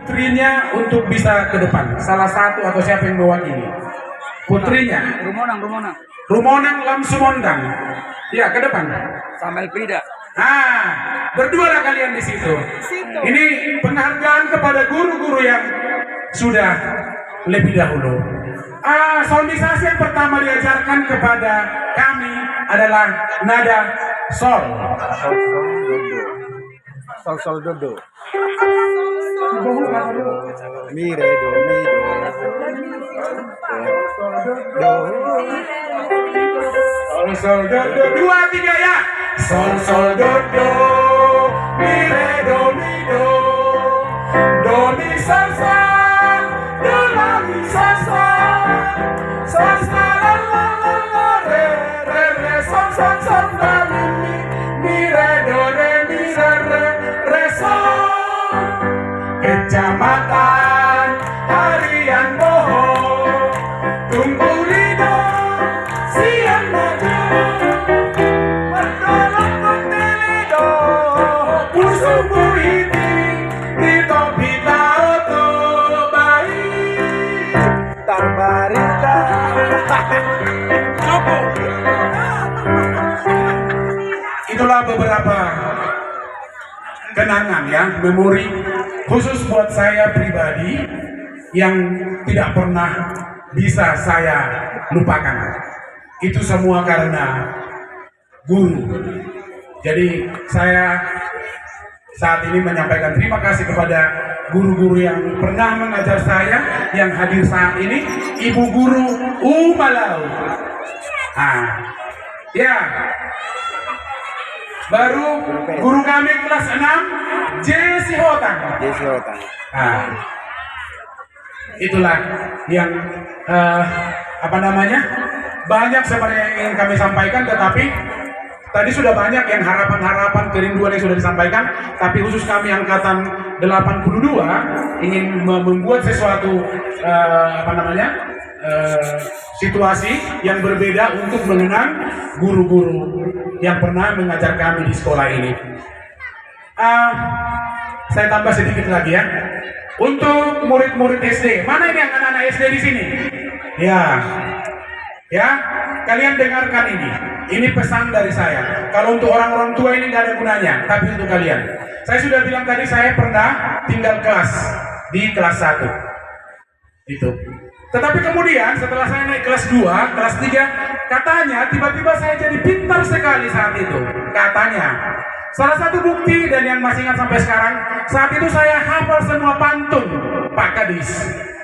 putrinya untuk bisa ke depan. Salah satu atau siapa yang mewakili? Putrinya. Rumonang Lamsumondang. Ya, ke depan. Sama Elfrida. Berdualah kalian di situ. Ini penghargaan kepada guru-guru yang sudah lebih dahulu. Soundisasi yang pertama diajarkan kepada kami adalah nada sol. Sol dodo. Mi re do mi do. Sol do do 2 3 ya. Sol do do mi re do mi do. Do mi sa sa do la mi sa sa. Sa sa la la la la re re re sol sol sol la mi mi re do re mi re re re sol. Kecamatan Harian Boho Tunggu Rido Siang Mojo Bertolak Kontelido Pusuku Hiti Rito Pita Oto Bayi Tarbarita Cukup. Itulah beberapa kenangan ya, memori khusus buat saya pribadi yang tidak pernah bisa saya lupakan. Itu semua karena guru. Jadi saya saat ini menyampaikan terima kasih kepada guru-guru yang pernah mengajar saya, yang hadir saat ini, Ibu Guru Umalau. Ya, baru guru kami kelas 6 Jesi Hotang. Itulah yang banyak sebenarnya yang ingin kami sampaikan, tetapi tadi sudah banyak yang harapan-harapan, kerinduan yang sudah disampaikan. Tapi khusus kami angkatan 82 ingin membuat sesuatu situasi yang berbeda untuk mengenang guru-guru yang pernah mengajar kami di sekolah ini. Saya tambah sedikit lagi ya. Untuk murid-murid SD, mana ini yang anak-anak SD di sini? Ya, kalian dengarkan ini. Ini pesan dari saya. Kalau untuk orang-orang tua ini nggak ada gunanya, tapi untuk kalian. Saya sudah bilang tadi, saya pernah tinggal kelas di kelas 1. Itu. Tetapi kemudian setelah saya naik kelas 2, kelas 3, katanya tiba-tiba saya jadi pintar sekali saat itu. Katanya. Salah satu bukti dan yang masih ingat sampai sekarang, saat itu saya hafal semua pantun Pak Kadis.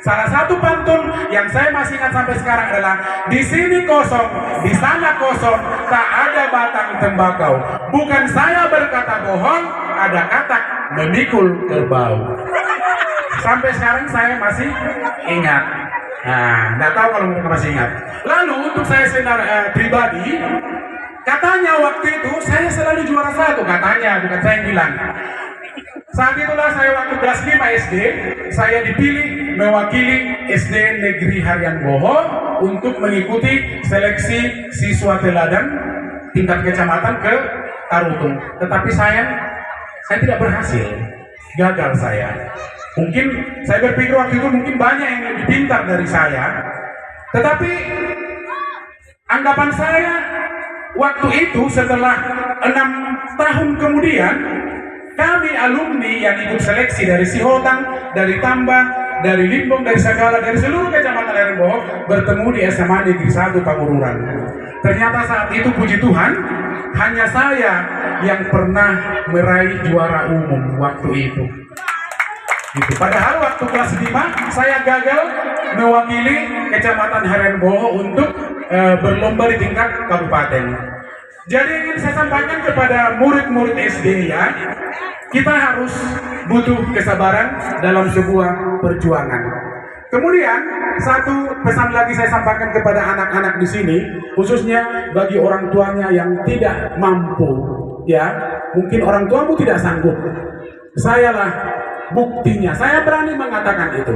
Salah satu pantun yang saya masih ingat sampai sekarang adalah di sini kosong, di sana kosong, tak ada batang tembakau. Bukan saya berkata bohong, ada katak memikul kerbau. Sampai sekarang saya masih ingat. Nggak tahu kalau mereka masih ingat. Lalu untuk saya pribadi, katanya waktu itu saya selalu juara 1, katanya, bukan saya yang bilang. Saat itulah saya waktu kelas 5 SD, saya dipilih mewakili SD Negeri Harian Boho untuk mengikuti seleksi siswa teladan tingkat kecamatan ke Tarutung. Tetapi saya tidak berhasil, gagal saya. Mungkin saya berpikir waktu itu mungkin banyak yang lebih pintar dari saya. Tetapi anggapan saya waktu itu setelah 6 tahun kemudian, kami alumni yang ikut seleksi dari Sihotang, dari Tambah, dari Limbong, dari Sagala, dari seluruh kecamatan Harian Boho bertemu di SMA Negeri 1 Pangururan. Ternyata saat itu puji Tuhan, hanya saya yang pernah meraih juara umum waktu itu. Padahal waktu kelas 5 saya gagal mewakili kecamatan Harian Boho untuk berlomba di tingkat kabupaten. Jadi ingin saya sampaikan kepada murid-murid SD ya, kita harus butuh kesabaran dalam sebuah perjuangan. Kemudian satu pesan lagi saya sampaikan kepada anak-anak di sini, khususnya bagi orang tuanya yang tidak mampu, ya mungkin orang tuamu tidak sanggup. Sayalah buktinya, saya berani mengatakan itu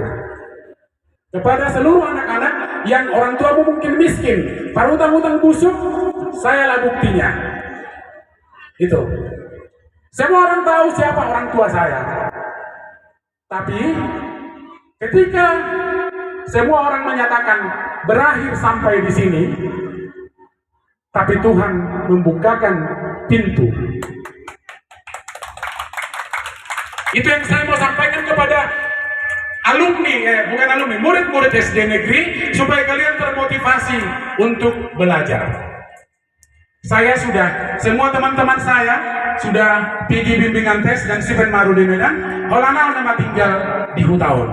kepada seluruh anak-anak yang orang tuamu mungkin miskin, parutang-utang busuk, sayalah buktinya. Itu. Semua orang tahu siapa orang tua saya. Tapi ketika semua orang menyatakan berakhir sampai di sini, tapi Tuhan membukakan pintu. Itu yang saya mau sampaikan kepada murid-murid SD negeri, supaya kalian termotivasi untuk belajar. Semua teman-teman saya sudah pergi bimbingan tes dan Stephen Maru di Medan, Holana nama tinggal di Hutaun.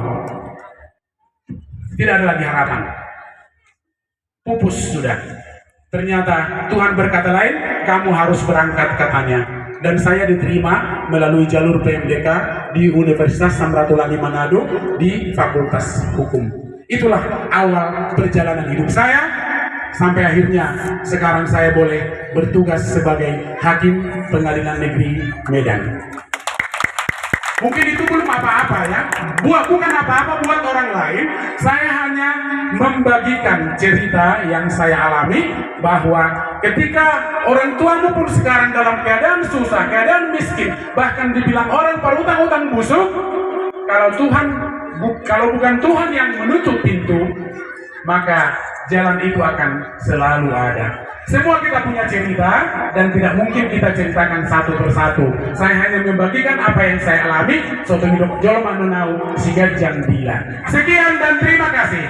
Tidak ada lagi harapan. Pupus sudah. Ternyata Tuhan berkata lain, kamu harus berangkat katanya. Dan saya diterima melalui jalur PMDK di Universitas Samratulangi Manado di Fakultas Hukum. Itulah awal perjalanan hidup saya, sampai akhirnya sekarang saya boleh bertugas sebagai Hakim Pengadilan Negeri Medan. Mungkin itu belum apa-apa ya, bukan apa-apa buat orang lain. Saya hanya membagikan cerita yang saya alami, bahwa ketika orang tuamu pun sekarang dalam keadaan susah, keadaan miskin, bahkan dibilang orang berutang-utang busuk, kalau bukan Tuhan yang menutup pintu, maka jalan itu akan selalu ada. Semua kita punya cerita dan tidak mungkin kita ceritakan satu persatu. Saya hanya membagikan apa yang saya alami. Soto hidup jolma menau siga jambila. Sekian dan terima kasih.